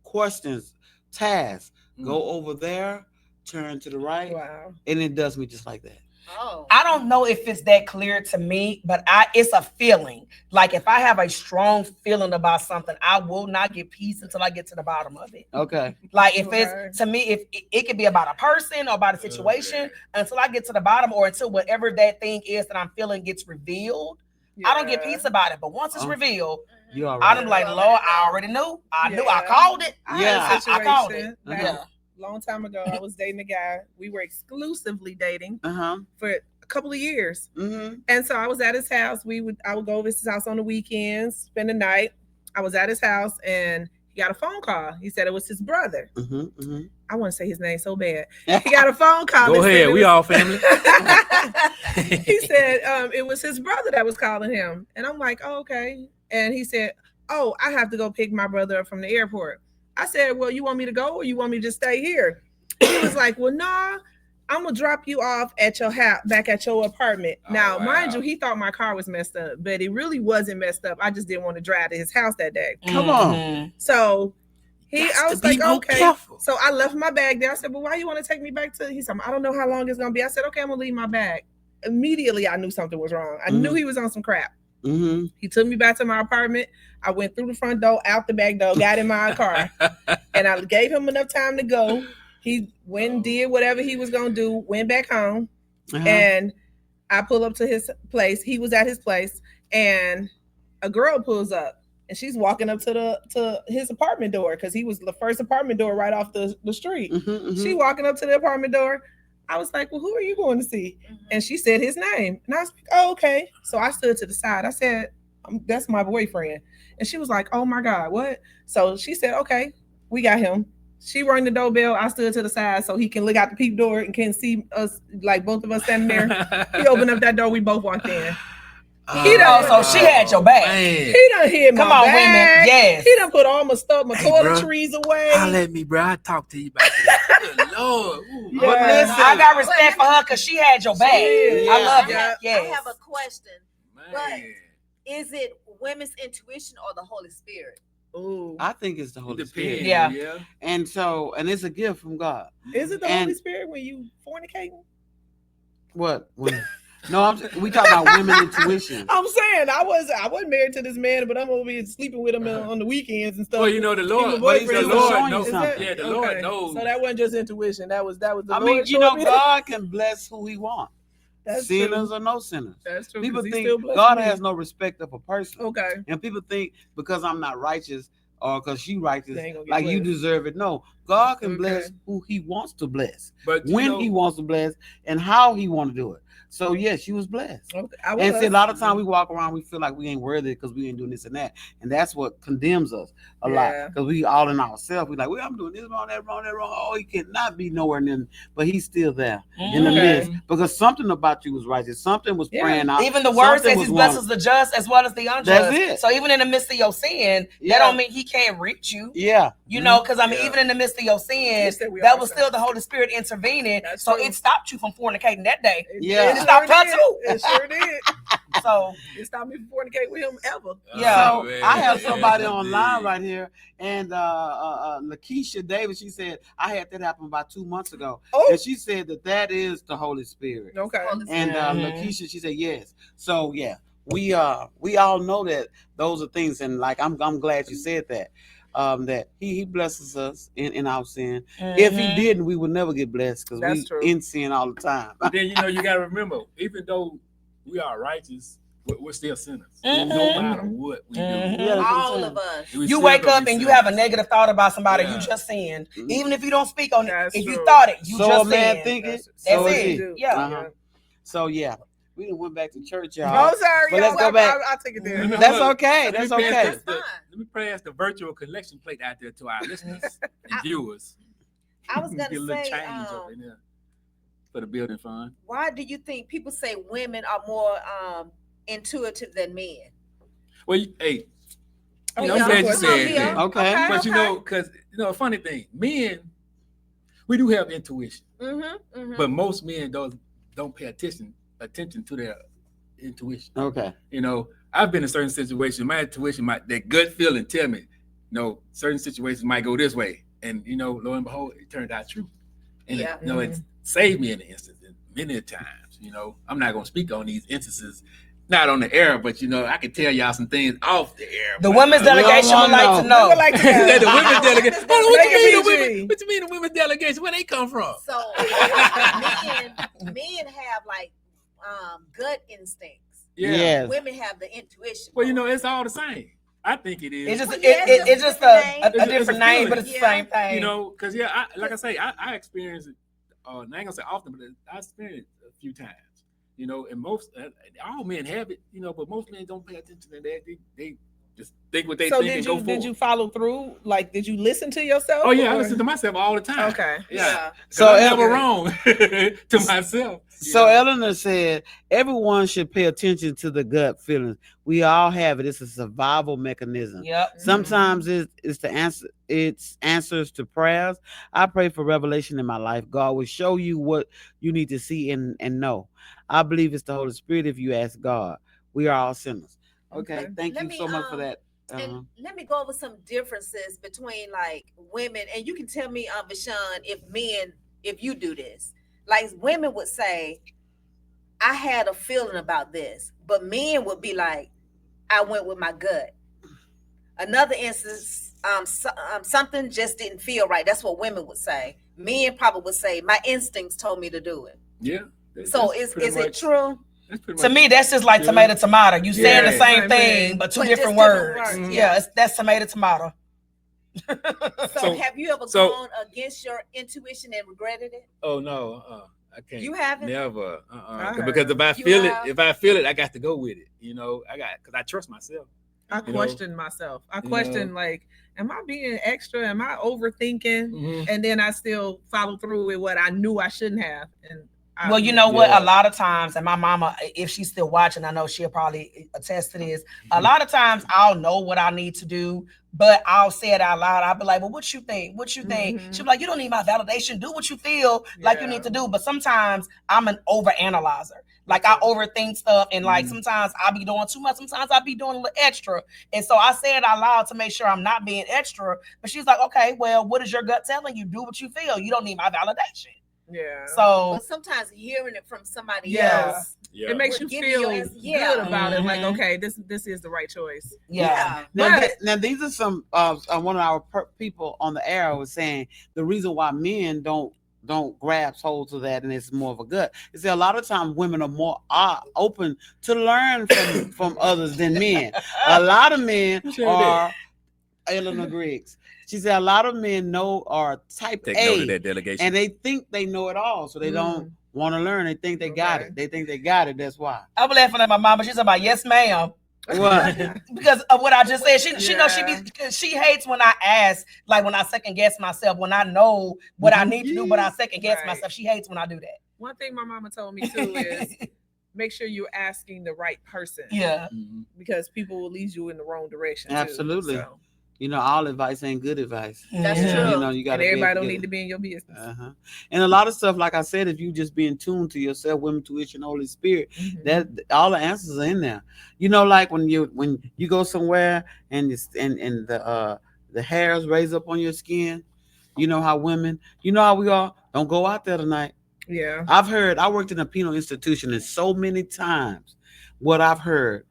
questions, tasks. Go over there, turn to the right. Wow. And it does me just like that. Oh. I don't know if it's that clear to me, but it's a feeling. Like if I have a strong feeling about something, I will not get peace until I get to the bottom of it. Okay. Like if it's, to me, if it could be about a person or about a situation, until I get to the bottom or until whatever that thing is that I'm feeling gets revealed, I don't get peace about it. But once it's revealed, you all right. I'm like, Lord, I already knew. I called it. I called it. Long time ago, I was dating a guy. We were exclusively dating for a couple of years. And so I was at his house. I would go over his house on the weekends, spend the night. I was at his house and he got a phone call. He said it was his brother. I want to say his name so bad. He got a phone call. Go ahead. We all family. He said it was his brother that was calling him. And I'm like, oh, okay. And he said, oh, I have to go pick my brother up from the airport. I said, well, you want me to go or you want me to just stay here? He was like, well, nah, I'm going to drop you off at your house, back at your apartment. Now, mind you, he thought my car was messed up, but it really wasn't messed up. I just didn't want to drive to his house that day. Come on. So I was like, okay. Careful. So I left my bag there. I said, well, why you want to take me back to? He said, I don't know how long it's going to be. I said, okay, I'm going to leave my bag. Immediately, I knew something was wrong. I knew he was on some crap. He took me back to my apartment. I went through the front door, out the back door, got in my car, and I gave him enough time to go. He went and did whatever he was going to do, went back home, and I pull up to his place. He was at his place, and a girl pulls up, and she's walking up to his apartment door because he was the first apartment door right off the street. She walking up to the apartment door. I was like, well, who are you going to see? And she said his name. And I was like, oh, okay. So I stood to the side. I said, that's my boyfriend. And she was like, oh my God, what? So she said, okay, we got him. She rang the doorbell. I stood to the side so he can look out the peep door and can see us, like both of us standing there. He opened up that door. We both walked in. So she had your back. Man. He done hit my Come on, bag. women. Yes. He done put all my stuff, my toiletries away. Holla at me, bro. I talk to you about that. Good Lord. Ooh, Yeah. But listen, I got respect for her because she had your back. I love it. Yes. I have a question. But man. is it women's intuition or the Holy Spirit? Ooh. I think it's the Holy Spirit. Yeah. And it's a gift from God. Is it the And- Holy Spirit when you fornicating? What? No, we talking about women intuition. I'm saying I wasn't married to this man, but I'm gonna be sleeping with him on the weekends and stuff. Well, you know the Lord. But he's showing you knows. something. Yeah, the Lord knows. So that wasn't just intuition. That was the I Lord. mean, showing me that. God can bless who He wants. That's Sinners true. or no sinners. That's true. People 'cause he think still blessed God me. has no respect of a person. Okay. And people think because I'm not righteous or because she righteous, They ain't gonna get like you blessed. deserve it. No, God can Okay. bless who He wants to bless, But when He wants to bless, and how He want to do it. So yes, she was blessed. Okay. And see, a lot of times we walk around, we feel like we ain't worthy because we ain't doing this and that, and that's what condemns us a lot. Because we all in ourselves, we like, well, I'm doing this wrong, that wrong, that wrong. Oh, he cannot be nowhere near, but he's still there in the midst because something about you was righteous. Something was praying out. Even the word Something says He was blesses the just as well as the unjust. That's it. So even in the midst of your sin, Yeah. that don't mean He can't reach you. Yeah. You know, because I mean, Yeah. even in the midst of your sin, He said we that are was sinners. still the Holy Spirit intervening. That's So true. it stopped you from fornicating that day. Yeah. It stopped her did. too. It sure did. So It stopped me from fornicating with him ever. Yeah. So man. I have somebody online right here, and Lakeisha Davis, she said I had that happen about 2 months ago, Oh. and she said that is the Holy Spirit. Okay. And Mhm. Lakeisha, she said yes. So yeah, we all know that those are things, and like I'm glad you said that. That he blesses us in our sin. If he didn't, we would never get blessed because That's we true. in sin all the time. But then you gotta remember, even though we are righteous we're still sinners. Mhm. No matter what we do. Mhm. Yeah, that's what I'm All saying. of us. we You still wake gonna up be and you sinners. have a negative thought about somebody Yeah. you just sinned. Even if you don't speak on it, That's if you true. thought it, you So just a man sinned. thinking, That's so That's is it. he. do. Yeah. Uh-huh. So yeah, we done went back to church, y'all. Oh, sorry, But y'all. let's go back. I'll take it there. No, That's look, okay. let me That's pass okay. this- Let me pass the virtual collection plate out there to our listeners and viewers. I was Get a gonna little say, change up in there for the building fund. why do you think people say women are more intuitive than men? Well, hey, Oh, I'm yeah, glad you of course. said Yeah. that. Okay. But you know, because a funny thing, men, we do have intuition, but most men don't pay attention to their intuition. Okay. You know, I've been in certain situations. My intuition, that gut feeling, tell me, certain situations might go this way, and lo and behold, it turned out true, and Yeah. it saved me in the instance, and many times. I'm not gonna speak on these instances. Not on the air, but I can tell y'all some things off the air. The but, women's delegation would like to We know. would like to know. the women's delegation. Hold on, Make it PG. what you mean the women's delegation? Where they come from? So men have like gut instincts. Yeah. Yes. Women have the intuition. Well, it's all the same. I think it is. It's just Well, yeah, it's just a It's a different name, feeling. but it's the Yeah. same thing. Because like I say, I experience it. I ain't gonna say often, but I experienced it a few times. And most all men have it. But most men don't pay attention to that. They just think what they So think and go did forward. you follow through? Like, did you listen to yourself? Oh yeah, I or- listen to myself all the time. Okay. Yeah. So So I'm never Eleanor- wrong to myself. So Eleanor said everyone should pay attention to the gut feelings. We all have it. It's a survival mechanism. Yep. Sometimes it's the answer. It's answers to prayers. I pray for revelation in my life. God will show you what you need to see and know. I believe it's the Holy Spirit. If you ask God, we are all sinners. Okay. Okay. Thank Let you me, so much for that. And let me go over some differences between like women, and you can tell me, Vashawn, if you do this. Like women would say, I had a feeling about this, but men would be like, I went with my gut. Another instance, something just didn't feel right. That's what women would say. Men probably would say, my instincts told me to do it. Yeah. So is it true? To me, that's just like tomato, tomato. You saying the Yeah. same Same thing, thing. but two But different just words. different words, Yeah, that's tomato, tomato. So have you ever so- gone against your intuition and regretted it? Oh no, I can't. You haven't? Never. heard. Because if I You feel have? it, I got to go with it. Because I trust myself. I You know? question myself. I You question know? like, am I being extra? Am I overthinking? Mhm. And then I still follow through with what I knew I shouldn't have. And Well, you know what? Yeah. A lot of times, and my mama, if she's still watching, I know she'll probably attest to this. A lot of times, I'll know what I need to do, but I'll say it out loud. I'll be like, "Well, what you think? What you think?" Mhm. She'll be like, "You don't need my validation. Do what you feel like you Yeah. need to do." But sometimes I'm an overanalyzer. Like I overthink stuff, and like sometimes I'll be doing too much. Sometimes I'll be doing a little extra, and so I say it out loud to make sure I'm not being extra. But she's like, "Okay, well, what is your gut telling you? Do what you feel. You don't need my validation." Yeah. So But sometimes hearing it from somebody Yeah. else, Yeah. It makes you Would give feel you your- yeah. good about it. Like, Mhm. okay, this is the right choice. yeah. Now, But- now these are some one of our people on the air was saying the reason why men don't grasp hold of that and it's more of a gut is that a lot of times women are open to learn from others than men. A lot of men Who said are Eleanor Griggs. She said a lot of men are type Take note of A that delegation. and they think they know it all, so they don't want to learn. They think they got Okay. it. They think they got it. That's why. I was laughing at my mama. She's about yes, ma'am, What? because of what I just said. She knows Yeah. she hates when I ask, like when I second guess myself, when I know what I need to do, but I second guess Right. myself. She hates when I do that. One thing my mama told me too is make sure you're asking the right person. Yeah. Mhm. Because people will lead you in the wrong direction. too. Absolutely. So, You know, all advice ain't good advice. That's Mhm. true. You know, you got and everybody don't need to be in your business. And a lot of stuff, like I said, if you just being tuned to yourself, women, tuition, Holy Spirit, Mhm. that all the answers are in there. You know, like when you go somewhere and the hairs raise up on your skin. You know how women, you know how we are. Don't go out there tonight. Yeah. I worked in a penal institution, and so many times, what I've heard,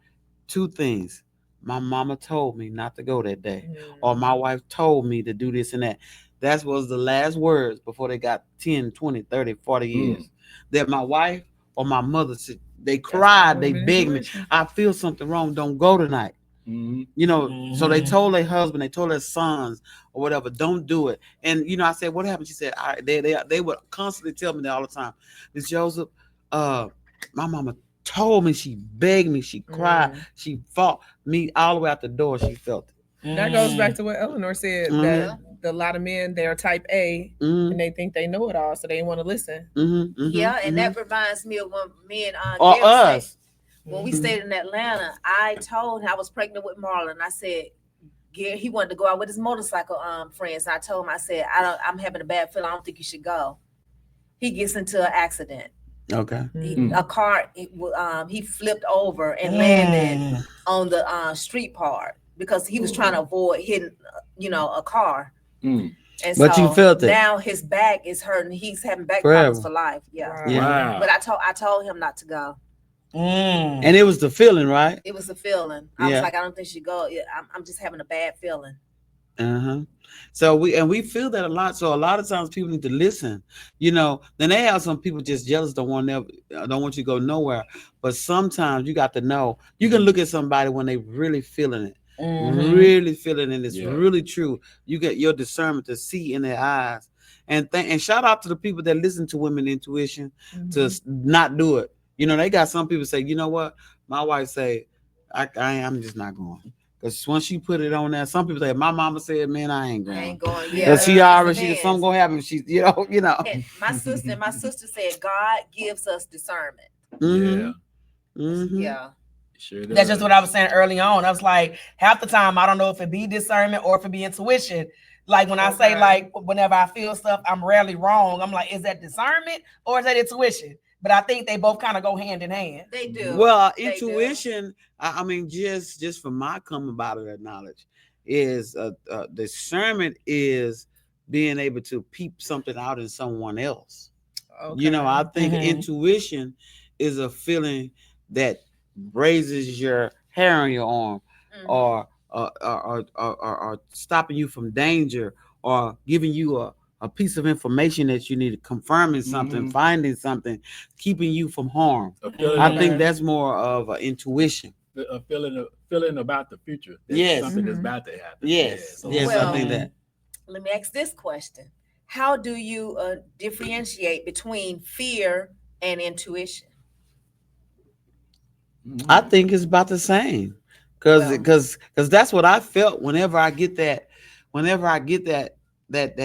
two things. My mama told me not to go that day, or my wife told me to do this and that. That was the last words before they got 10, 20, 30, 40 years. That my wife or my mother they cried, they women begged me. intuition. I feel something wrong. Don't go tonight. Mhm. You know, so they told their husband, they told their sons or whatever, don't do it. And you know, I said, what happened? She said, they would constantly tell me that all the time. Miss Joseph, my mama told me, she begged me, she cried, she fought me all the way out the door. She felt it. That goes back to what Eleanor said, that a lot of men, they're type A and they think they know it all, so they didn't want to listen. And that reminds me of when me and or Gary us. when we stayed in Atlanta. I told him I was pregnant with Marlon. I said, Gary, he wanted to go out with his motorcycle friends. I told him, I said, I'm having a bad feeling. I don't think you should go. He gets into an accident. Okay. A car, he flipped over and landed on the street part because he was trying to avoid hitting, a car. And But so you felt it. now his back is hurting. He's having back Forever. problems for life. Yeah. Yeah. But I told him not to go. And it was the feeling, right? It was a feeling. I was like, I don't think she should go. I'm just having a bad feeling. So we feel that a lot. So a lot of times people need to listen. Then they have some people just jealous, don't want you to go nowhere. But sometimes you got to know. You can look at somebody when they really feeling it. Really feeling it. It's really true. You get your discernment to see in their eyes. And shout out to the people that listen to women intuition to not do it. They got some people say, you know what? My wife say, I'm just not going. Because once she put it on there, some people say, my mama said, man, I ain't going. Because she something gonna happen. She's, And my sister said, God gives us discernment. Yeah. Sure That's just what I was saying early on. I was like, half the time, I don't know if it be discernment or if it be intuition. Like when I say, like, whenever I feel stuff, I'm rarely wrong. I'm like, is that discernment or is that intuition? But I think they both kind of go hand in hand. They do. Well, intuition, I mean, just from my coming about of that knowledge, is discernment is being able to peep something out in someone else. Okay. I think intuition is a feeling that raises your hair on your arm, or stopping you from danger, or giving you a piece of information that you need, confirming something, finding something, keeping you from harm. I think that's more of an intuition. A feeling about the future. Something that's about to happen. Yes. I think that. Let me ask this question. How do you differentiate between fear and intuition? I think it's about the same. Because that's what I felt whenever I get that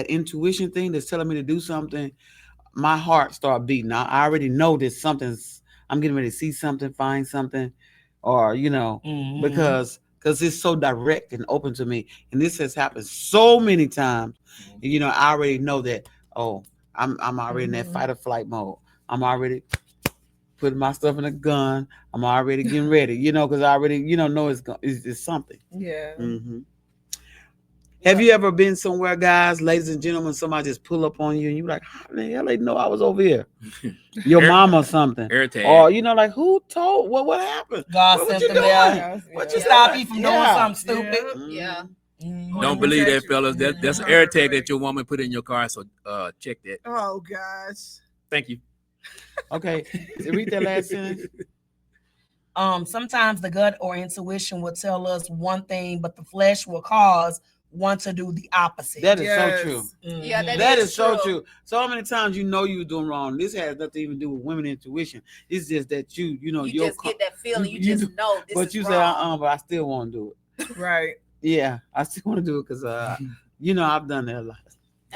intuition thing that's telling me to do something, my heart start beating. I already know that I'm getting ready to see something, find something, or because it's so direct and open to me. And this has happened so many times. I already know that, I'm already in that fight or flight mode. I'm already putting my stuff in a gun. I'm already getting ready, because I already, know it's something. Yeah. Have you ever been somewhere, guys, ladies and gentlemen, somebody just pull up on you and you're like, how the hell they know I was over here? Your mom or something. Or, like, who told? What happened? God what sent you them doing? there. What you stop you from doing something stupid. Yeah. Don't believe that, fellas. That's an air tag that your woman put in your car, so check that. Oh, gosh. Thank you. Okay. Read that last sentence. Sometimes the gut or intuition will tell us one thing, but the flesh will cause one to do the opposite. That is so true. Yeah, that is so true. So many times you're doing wrong. This has nothing to even do with women intuition. It's just that you just get that feeling. You just know this but is you wrong. say, but I still want to do it. Right. Yeah, I still want to do it because I've done that a lot.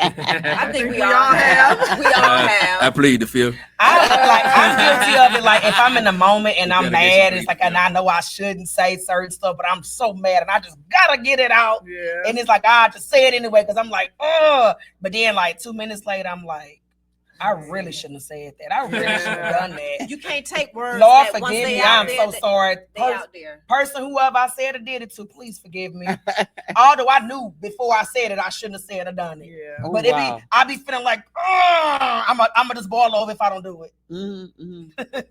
I think we all have. We all have. I plead the fifth. I'm guilty of it. Like if I'm in the moment and I'm mad, it's like, and I know I shouldn't say certain stuff, but I'm so mad and I just gotta get it out. Yeah. And it's like I just say it anyway because I'm like, oh. But then like 2 minutes later, I'm like, I really shouldn't have said that. I really shouldn't have done that. You can't take words. Lord, forgive me. I'm so sorry. They out there. Person, whoever I said or did it to, please forgive me. Although I knew before I said it, I shouldn't have said or done it. Yeah. But I be feeling like, I'm gonna just boil over if I don't do it.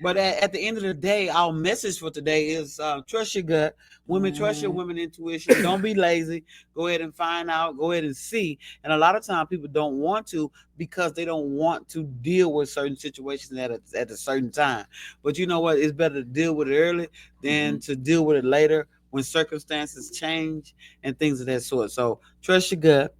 But at the end of the day, our message for today is trust your gut. Women, trust your women intuition. Don't be lazy. Go ahead and find out. Go ahead and see. And a lot of times people don't want to because they don't want to deal with certain situations at a certain time. But you know what? It's better to deal with it early than to deal with it later when circumstances change and things of that sort. So trust your gut.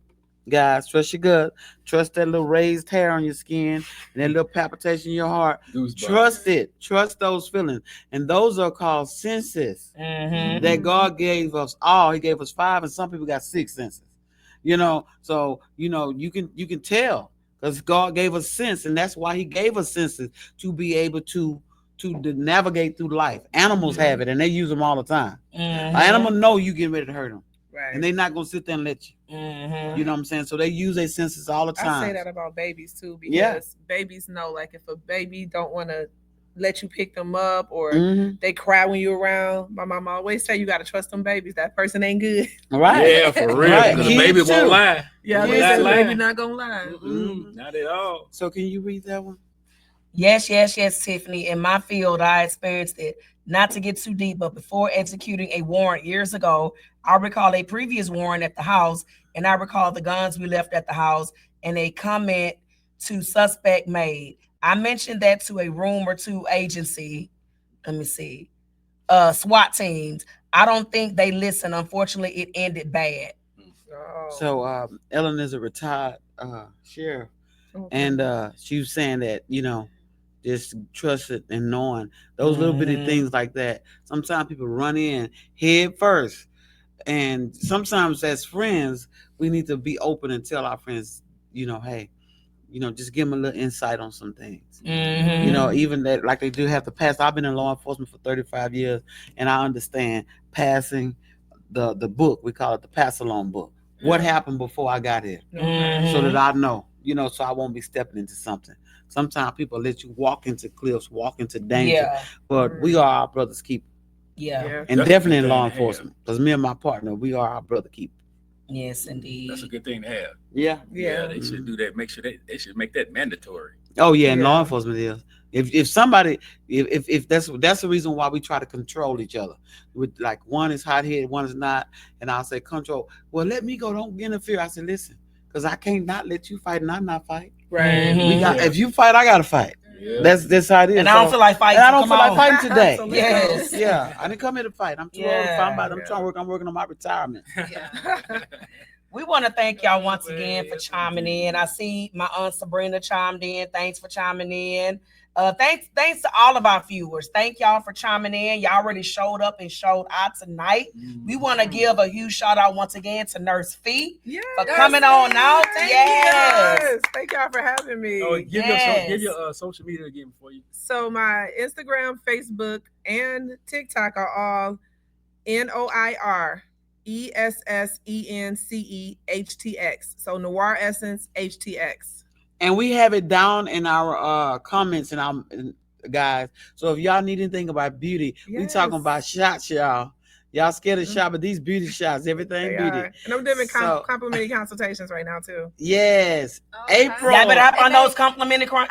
Guys, trust your gut. Trust that little raised hair on your skin and that little palpitation in your heart. Goosebumps. Trust it. Trust those feelings. And those are called senses that God gave us all. He gave us 5, and some people got 6 senses. So you can tell because God gave us sense, and that's why He gave us senses to be able to navigate through life. Animals have it, and they use them all the time. An animal know you getting ready to hurt them. Right. And they're not gonna sit there and let you. You know what I'm saying? So they use their senses all the time. I say that about babies too, because babies know, like, if a baby don't want to let you pick them up or they cry when you're around. My mom always say you got to trust them babies. That person ain't good. Right. Yeah, for real. Right. Because the baby won't lie. Yeah, Yeah. baby not gonna lie. Not at all. So can you read that one? Yes, Tiffany. In my field, I experienced it. Not to get too deep, but before executing a warrant years ago, I recall a previous warrant at the house, and I recall the guns we left at the house and a comment to suspect made. I mentioned that to a room or two agency. Let me see. SWAT teams. I don't think they listened. Unfortunately, it ended bad. So Ellen is a retired sheriff, and she was saying that just trust it and knowing those little bitty things like that. Sometimes people run in head first, and sometimes as friends we need to be open and tell our friends, hey, just give them a little insight on some things. Even that, like, they do have to pass. I've been in law enforcement for 35 years, and I understand passing the book. We call it the pass along book. What happened before I got here, so that I know, so I won't be stepping into something. Sometimes people let you walk into cliffs, walk into danger, but we are our brother's keeper. Yeah. And That's definitely a in good law thing to have. enforcement, because me and my partner, we are our brother keeper. Yes, indeed. That's a good thing to have. Yeah. Yeah, they should do that. Make sure they should make that mandatory. Oh yeah, and law enforcement is. If somebody, if that's the reason why we try to control each other. With, like, one is hot headed, one is not, and I'll say control. Well, let me go. Don't interfere. I said, listen, because I can't not let you fight and I'm not fight. Right. We got. If you fight, I gotta fight. Yeah. That's how it is. And I don't feel like fighting. And I don't feel like fighting today. So Yes. Yeah, I didn't come here to fight. I'm too old to fight. I'm Yeah. trying to work. I'm working on my retirement. We want to thank y'all once again for chiming in. I see my Aunt Sabrina chimed in. Thanks for chiming in. Thanks to all of our viewers. Thank y'all for chiming in. Y'all already showed up and showed out tonight. We want to give a huge shout out once again to Nurse Fee for coming on out. Yes. Thank y'all for having me. Oh, give your social media again before you. So my Instagram, Facebook, and TikTok are all NOIRESSENCEHTX. So Noir Essence HTX. And we have it down in our comments and our guys. So if y'all need anything about beauty, we talking about shots, y'all. Y'all scared of shot, but these beauty shots, everything They beauty. are. And I'm doing So- complimentary consultations right now too. Yes. Okay. April. Y'all better hop on And those they- complimentary. I'm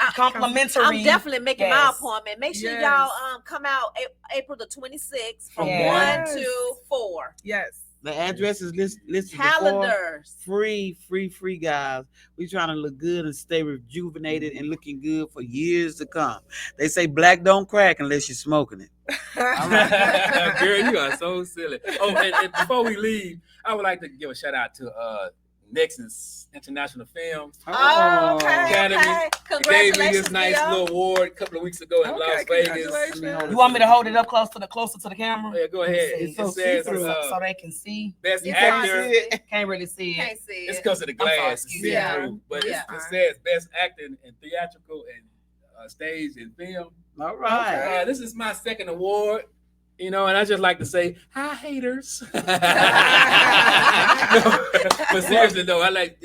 definitely making my Yes. appointment. Make sure Yes. y'all come out April the 26th from Yes. 1 to 4. Yes. The address is listed before. Calendars. Free, guys. We trying to look good and stay rejuvenated and looking good for years to come. They say black don't crack unless you're smoking it. Girl, you are so silly. Oh, and before we leave, I would like to give a shout out to Nexus International Film. Oh, okay. Academy. Okay. They gave me Congratulations, this nice Leo. little award a couple of weeks ago in Okay, Las Vegas. congratulations. You want me to hold it up closer to the camera? Oh, yeah, go ahead. Let's see. It's so It says see-through. So they can see. best You actor. Can't really see it. Can't see It's it. because of the I'm sorry, glass. excuse See me. through. But Yeah. it says best actor in theatrical and stage and film. All right. This is my second award. And I just like to say, hi, haters. No, but seriously, though, I like,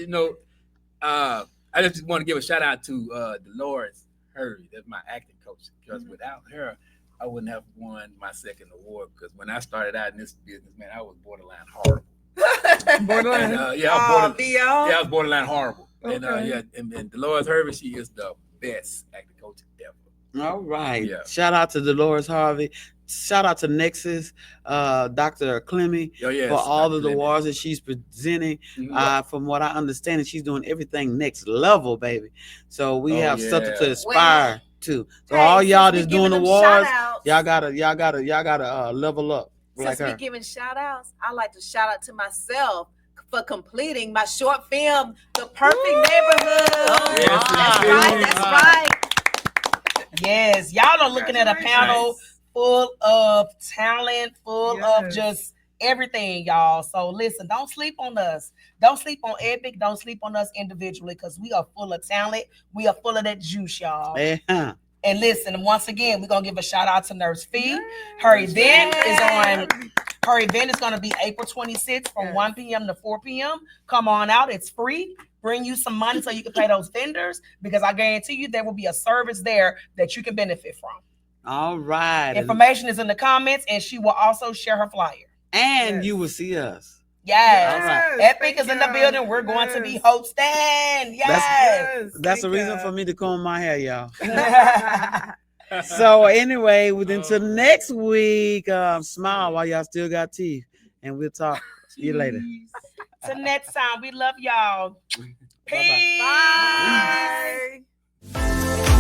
I just want to give a shout out to Dolores Hurry. That's my acting coach. Because without her, I wouldn't have won my second award. Because when I started out in this business, man, I was borderline horrible. Borderline. And, I was borderline horrible. Okay. And Dolores Hurry, she is the best acting coach ever. All right. Yeah. Shout out to Dolores Harvey. Shout out to Nexus, Dr. Clemmy, Oh, yes, for all Dr. of the Clemmy. awards that she's presenting. Mhm. From what I understand, she's doing everything next level, baby. So we Oh, have something to yeah. aspire to. So Hey, all since y'all we that's giving doing them awards, shout-outs, y'all gotta level up like since we her. giving shout outs, I like to shout out to myself for completing my short film, The Perfect Neighborhood. Yes, That's indeed. right. That's right. Yes, y'all are looking at a panel Congratulations. full of talent, full of Yes. just everything, y'all. So listen, don't sleep on us. Don't sleep on Epic. Don't sleep on us individually because we are full of talent. We are full of that juice, y'all. Yeah. And listen, once again, we're gonna give a shout out to Nurse Fee. Her event is on. Her event is gonna be April 26th from 1 p.m. to 4 p.m. Come on out. It's free. Bring you some money so you can pay those vendors because I guarantee you there will be a service there that you can benefit from. All right. Information is in the comments, and she will also share her flyer. And Yes. you will see us. Yes. All right. Epic Thank is in the y'all. building. We're going to be Yes. hosting. Yes. That's the Thank reason y'all. for me to comb my hair, y'all. So anyway, until next week, smile while y'all still got teeth, and we'll talk. See you later. Till next time, we love y'all. Bye-bye. Peace. Bye.